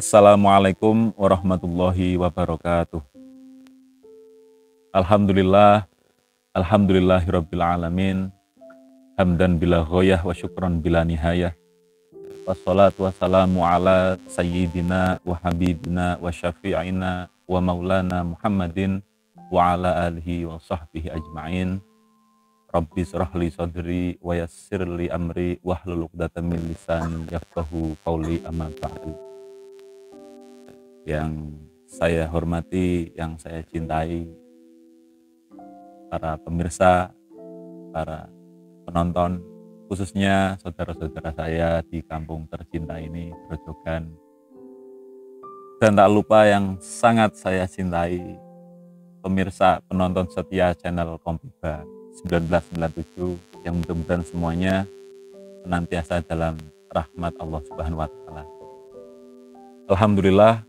Assalamualaikum warahmatullahi wabarakatuh. Alhamdulillah, alhamdulillahirabbil alamin. Hamdan bila ghayah wa syukran bila nihayah. Wassalatu wassalamu ala sayyidina wa habibina wa syafi'ina wa maulana Muhammadin wa ala alihi wa sahbihi ajma'in. Rabbi shrah li sadri wa yassir li amri wahlul 'uqdatam min lisani yafqahu qawli, amma ba'du. Yang saya hormati, yang saya cintai, para pemirsa, para penonton, khususnya saudara-saudara saya di kampung tercinta ini, Grojogan. Dan tak lupa yang sangat saya cintai, pemirsa, penonton setia channel Kompiba 1997, yang mudah-mudahan semuanya senantiasa dalam rahmat Allah Subhanahu wa Ta'ala. Alhamdulillah,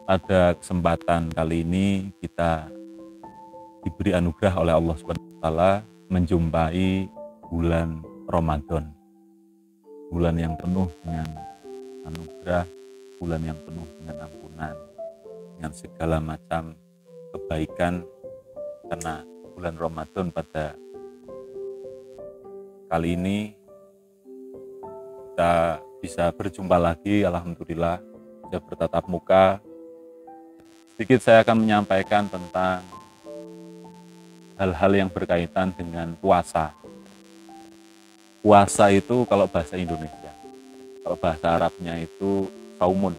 pada kesempatan kali ini kita diberi anugerah oleh Allah Subhanahu wa Ta'ala menjumpai bulan Ramadan, bulan yang penuh dengan anugerah, bulan yang penuh dengan ampunan, dengan segala macam kebaikan. Karena bulan Ramadan pada kali ini kita bisa berjumpa lagi, alhamdulillah, bisa bertatap muka. Sedikit saya akan menyampaikan tentang hal-hal yang berkaitan dengan puasa. Puasa itu kalau bahasa Indonesia, kalau bahasa Arabnya itu saumun,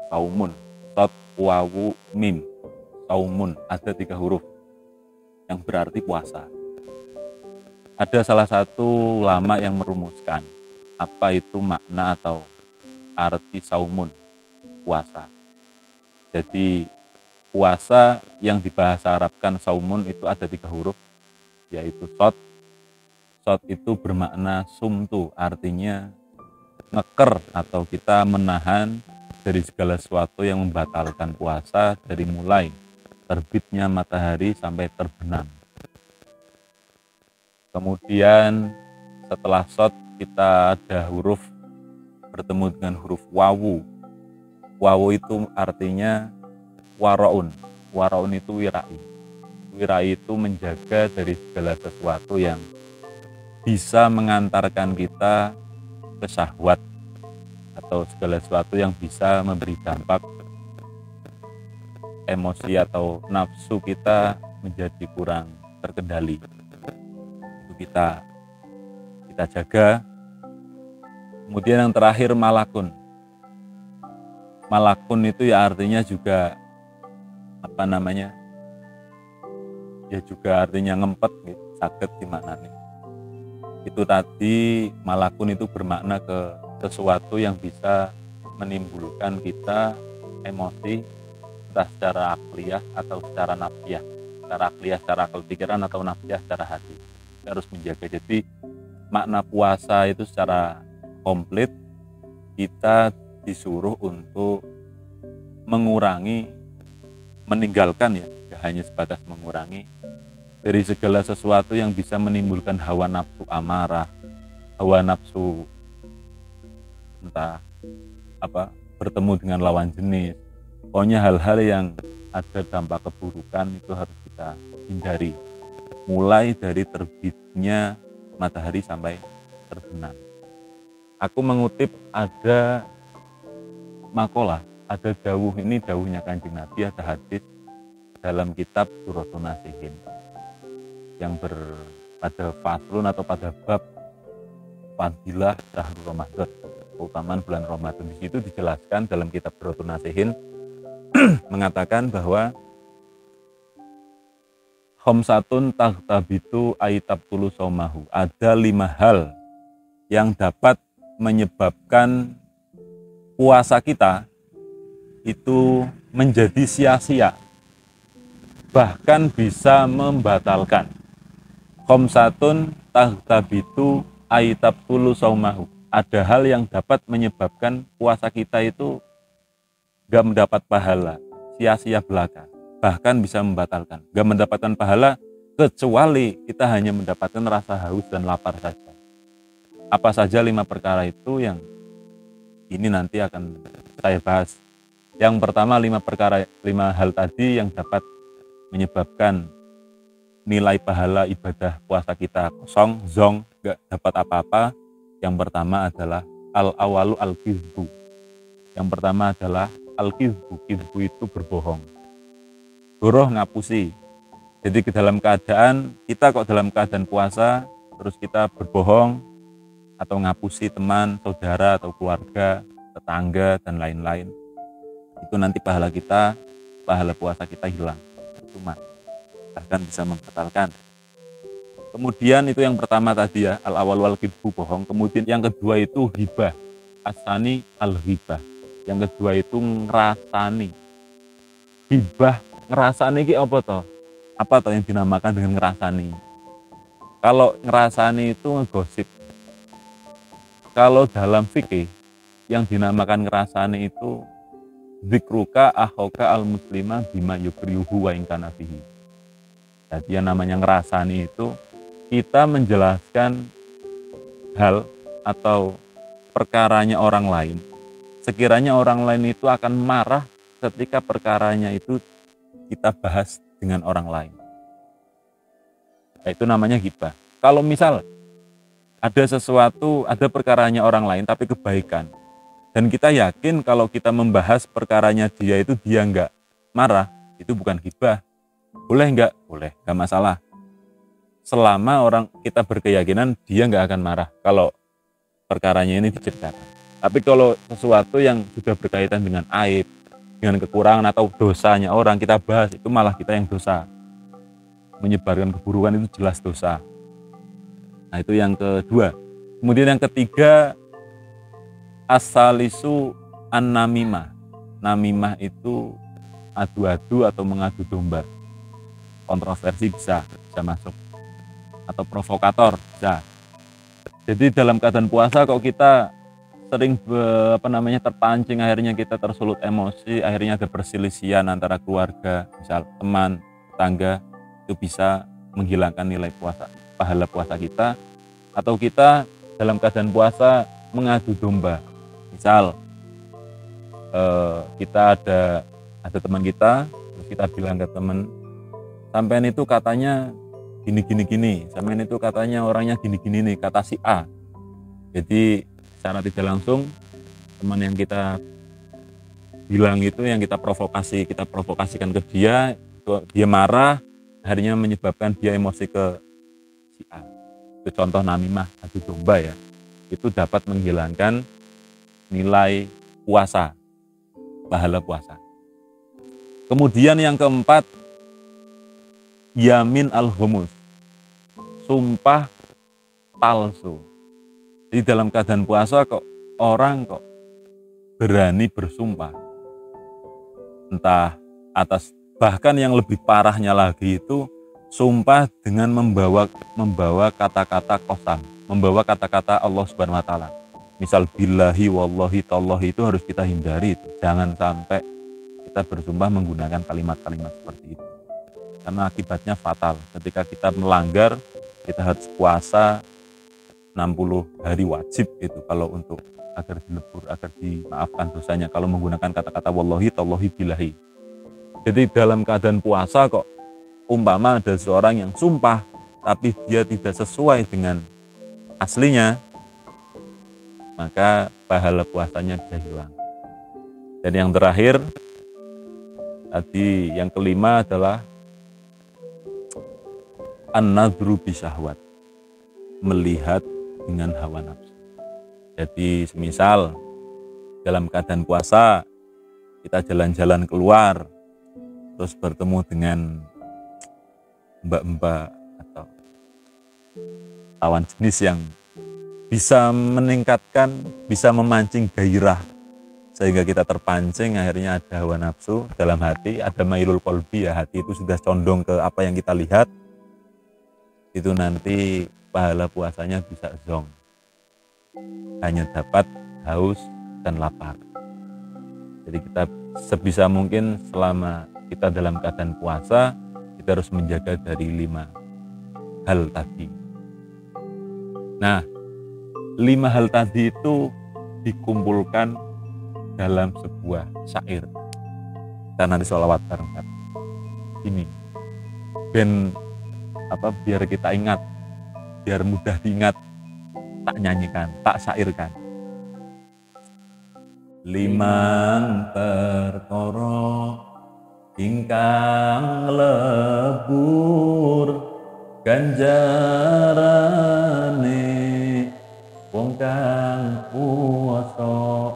saumun, sod, wawu, mim, saumun, ada 3 huruf yang berarti puasa. Ada salah satu ulama yang merumuskan apa itu makna atau arti saumun, puasa. Jadi puasa yang dibahasa Arabkan saumun itu ada 3 huruf, yaitu sod. Sod itu bermakna sumtu, artinya ngeker atau kita menahan dari segala sesuatu yang membatalkan puasa, dari mulai terbitnya matahari sampai terbenam. Kemudian setelah sod kita ada huruf bertemu dengan huruf wawu. Wawu itu artinya waraun. Waraun itu wirai. Wirai itu menjaga dari segala sesuatu yang bisa mengantarkan kita ke syahwat atau segala sesuatu yang bisa memberi dampak emosi atau nafsu kita menjadi kurang terkendali. Itu kita jaga. Kemudian yang terakhir malakun. Malakun itu ya artinya juga ya juga artinya ngempet gitu, sakit gimana nih. Itu tadi malakun itu bermakna ke sesuatu yang bisa menimbulkan kita emosi, entah secara akliyah atau secara nafsiyah. Secara akliyah, secara akal pikiran, atau nafsiyah secara hati. Kita harus menjaga. Jadi makna puasa itu secara komplit kita disuruh untuk mengurangi, meninggalkan, ya, gak hanya sebatas mengurangi dari segala sesuatu yang bisa menimbulkan hawa nafsu amarah, hawa nafsu entah apa, bertemu dengan lawan jenis. Pokoknya hal-hal yang ada dampak keburukan itu harus kita hindari, mulai dari terbitnya matahari sampai terbenam. Aku mengutip ada makalah, ada dawuh, ini dawuhnya Kanjeng Nabi, ada hadis dalam kitab Suratul Nasihin yang pada faslun atau pada bab fadilah syahrul Ramadan, keutamaan bulan Ramadan. Di situ dijelaskan dalam kitab Suratul Nasihin mengatakan bahwa khamsatun taghtabitu aitabtulu saumahu. Ada 5 hal yang dapat menyebabkan puasa kita itu menjadi sia-sia, bahkan bisa membatalkan. Khamsatun taghtabitu aitabtulu saumahu. Ada hal yang dapat menyebabkan puasa kita itu gak mendapat pahala, sia-sia belaka, bahkan bisa membatalkan. Gak mendapatkan pahala kecuali kita hanya mendapatkan rasa haus dan lapar saja. Apa saja 5 perkara itu yang ini nanti akan saya bahas. Yang pertama 5 hal tadi yang dapat menyebabkan nilai pahala ibadah puasa kita kosong, zong, gak dapat apa-apa. Yang pertama adalah al-awalu al-kizbu. Yang pertama adalah al-kizbu. Kizbu itu berbohong. Goroh ngapusi. Jadi dalam keadaan kita kok dalam keadaan puasa terus kita berbohong atau ngapusi teman, saudara atau keluarga, tetangga dan lain-lain, itu nanti pahala puasa kita hilang, cuma bahkan bisa membatalkan. Kemudian itu yang pertama tadi ya, al-awal wal kidbu, bohong. Kemudian yang kedua itu hibah, asani al-hibah. Yang kedua itu ngerasani. Hibah, ngerasani ini apa toh? Apa toh yang dinamakan dengan ngerasani? Kalau ngerasani itu ngegosip. Kalau dalam fikih yang dinamakan ngerasani itu zikruka akhoka al-muslima bima yukriuhu wa ingkana fihi. Jadi yang namanya ngerasani itu kita menjelaskan hal atau perkaranya orang lain. Sekiranya orang lain itu akan marah ketika perkaranya itu kita bahas dengan orang lain. Itu namanya ghibah. Kalau misal ada sesuatu, ada perkaranya orang lain tapi kebaikan, dan kita yakin kalau kita membahas perkaranya dia itu dia enggak marah, itu bukan ghibah. Boleh enggak? Boleh, enggak masalah. Selama orang kita berkeyakinan dia enggak akan marah kalau perkaranya ini diceritakan. Tapi kalau sesuatu yang sudah berkaitan dengan aib, dengan kekurangan atau dosanya orang kita bahas, itu malah kita yang dosa. Menyebarkan keburukan itu jelas dosa. Nah, itu yang kedua. Kemudian yang ketiga, asalisu an-namimah. Namimah itu adu-adu atau mengadu domba. Kontroversi bisa masuk. Atau provokator bisa. Jadi dalam keadaan puasa kok kita sering terpancing, akhirnya kita tersulut emosi, akhirnya ada perselisihan antara keluarga, misal teman, tetangga, itu bisa menghilangkan nilai puasa, pahala puasa kita. Atau kita dalam keadaan puasa mengadu domba, misal kita ada teman kita, terus kita bilang ke teman, sampean itu katanya gini, sampean itu katanya orangnya gini nih, kata si A. Jadi secara tidak langsung teman yang kita bilang itu, yang kita provokasikan ke dia marah, akhirnya menyebabkan dia emosi ke si A. Itu contoh namimah, adu domba ya. Itu dapat menghilangkan nilai puasa, pahala puasa. Kemudian yang keempat, yamin al-ghumus, sumpah palsu. Jadi dalam keadaan puasa kok orang kok berani bersumpah, entah atas, bahkan yang lebih parahnya lagi itu sumpah dengan membawa kata-kata qasam, membawa kata-kata Allah Subhanahu wa taala. Misal billahi wallahi tallahi, itu harus kita hindari itu. Jangan sampai kita bersumpah menggunakan kalimat-kalimat seperti itu. Karena akibatnya fatal. Ketika kita melanggar, kita harus puasa 60 hari wajib itu kalau untuk agar dilebur, agar dimaafkan dosanya kalau menggunakan kata-kata wallahi tallahi billahi. Jadi dalam keadaan puasa kok umpama ada seorang yang sumpah tapi dia tidak sesuai dengan aslinya, maka pahala puasanya bisa hilang. Dan yang terakhir tadi, yang kelima adalah an-nadhru bisyahwat, melihat dengan hawa nafsu. Jadi semisal dalam keadaan puasa kita jalan-jalan keluar terus bertemu dengan mbak-mbak atau lawan jenis yang bisa meningkatkan, bisa memancing gairah sehingga kita terpancing, akhirnya ada hawa nafsu dalam hati, ada mailul qalbi ya, hati itu sudah condong ke apa yang kita lihat, itu nanti pahala puasanya bisa zong, hanya dapat haus dan lapar. Jadi kita sebisa mungkin selama kita dalam keadaan puasa, kita harus menjaga dari 5 hal tadi. Nah, 5 hal tadi itu dikumpulkan dalam sebuah syair. Kita nanti sholawat bareng kan. Ini ben biar kita ingat, biar mudah diingat, tak nyanyikan, tak syairkan. Limang perkara ingkang lebur ganjarane wong kang puasa,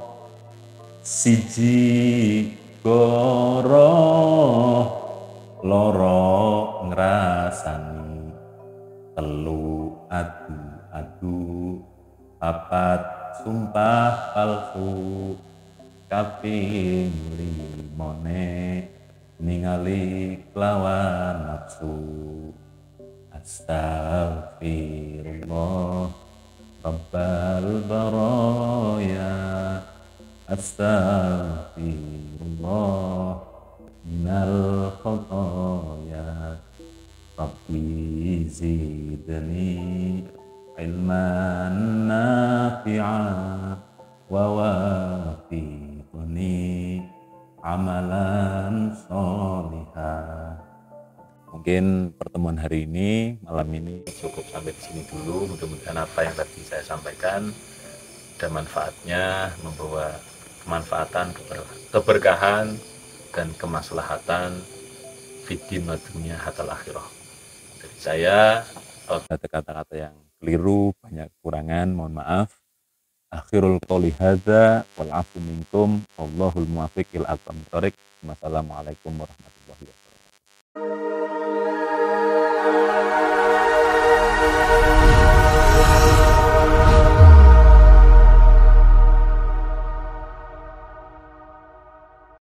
siji goroh loro ngrasani, telu adu-adu, papat sumpah palsu, kaping limone ningali kelawan nafsu. Astagfirullah Rabbal baraya, astagfirullah minal khotoya, Rabbi zidni ilman nafi'a wa wafiqni amalan sholihah. Mungkin pertemuan hari ini, malam ini cukup sampai di sini dulu. Mudah-mudahan apa yang tadi saya sampaikan ada manfaatnya, membawa kemanfaatan, keberkahan, dan kemaslahatan fiddin wa dunya hatal akhirah. Dari saya, ada kata-kata yang keliru, banyak kekurangan, mohon maaf. Akhirul qouli hadza wal afu minkum, wallahul muwaffiq ila aqwamit thoriq. Wassalamualaikum warahmatullahi wabarakatuh.